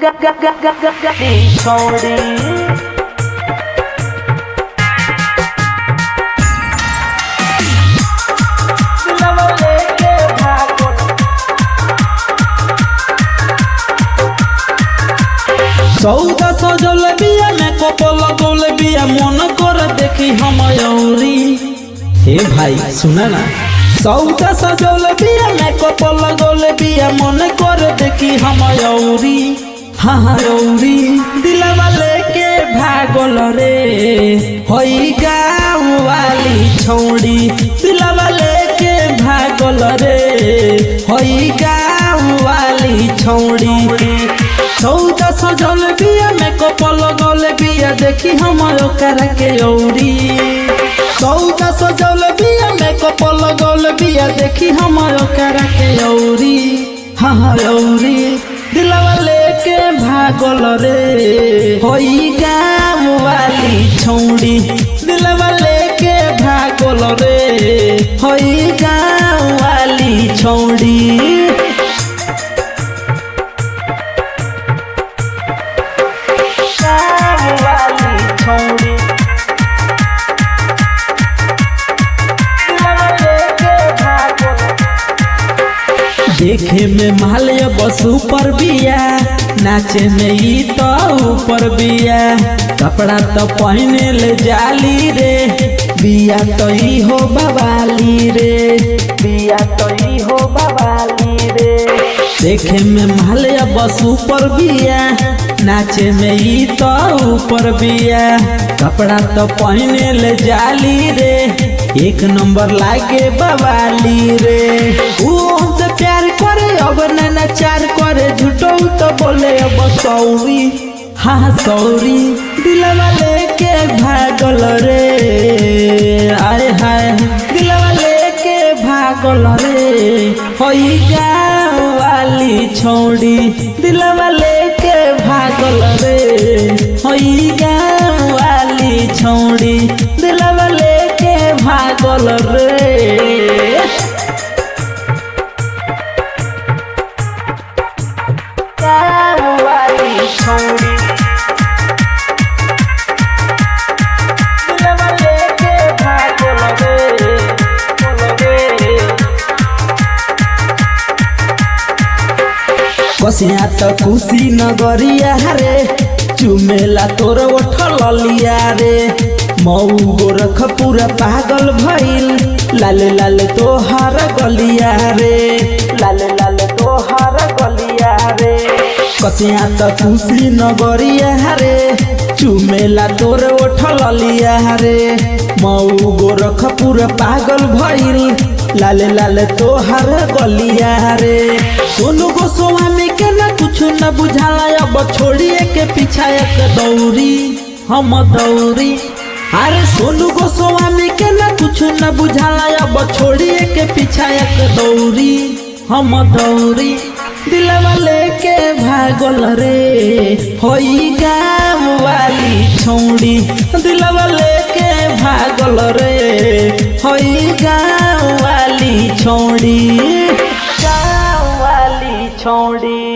छोड़ी सौदा सजल बिया में कपल गोल बिया मन कर देखी हम औरी। हे भाई सुना ना, सौदा सजल बिया में कपल गोल बिया मन कर देखी हम औरी। हाँ हाँ औरी दिलवा लेके भागल रे होई गाँव वाली छौड़ी। दिलवा लेके भागल रे होई गाँव वाली छौड़ी। सौदा सजल बिया में कपल गल बिया देखी हम ओकरा के औरी। सौदा सजल बिया में कपल गल बिया देखी हम ओकरा के औरी। हाँ हाँ औरी दिलवा लेके भागल रे होई गाँव वाली छौड़ी। दिलवा लेके भागल रे होई गाँव वाली छौड़ी। देखे में माल्य बस ऊपर बिया, नाचे में ई तो ऊपर बिया। कपड़ा तो पहने ले जाली रे, बिया तो ई हो बवाली रे, बिया तो ई हो बवाली रे। देखे में माल्य बस ऊपर बिया, नाचे में ई तो ऊपर बिया। कपड़ा तो पहने ले जाली रे, एक नंबर लागे बवाली रे। वो हमसे प्यार करे अब नचार करे, झूठो तो बोले अब सौरी। हाँ सौरी दिलवा लेके भागल रे, आए हाय दिलवा लेके भागल रे होई गाँव वाली छौड़ी। दिलवा लेके भागल रे होई गाँव वाली छौड़ी। दिलवा लेके भागल रे गाँव वाली छौड़ी। दिलवा लेके भागल रे कसिया तो खुशी नगरिया रे, चुमेला तोर उठल लिया रे। मऊ गोरखपुर पागल भइल, लाले लाले तोहार गलिया रे, लाले लाले तोहार गलिया रे। कसिया तो खुशी नगरिया रे, चुमेला तोर उठल लिया रे। मऊ गोरखपुर पागल भइल, लाले लाले तोहार गलिया रे। सोनू गोस्वामी के ना कुछ न बुझाला, अब छोड़िए के पीछा एक दौरी हम दौरी। अरे सोनू गोस्वामी के ना कुछ न बुझाला, अब छोड़िए के पीछा एक दौरी हम दौरी। दिलवा लेके भागल रे होई गाँव वाली छौड़ी। दिलवा लेके भागल रे होई गाँव वाली छौड़ी, गाँव वाली छौड़ी।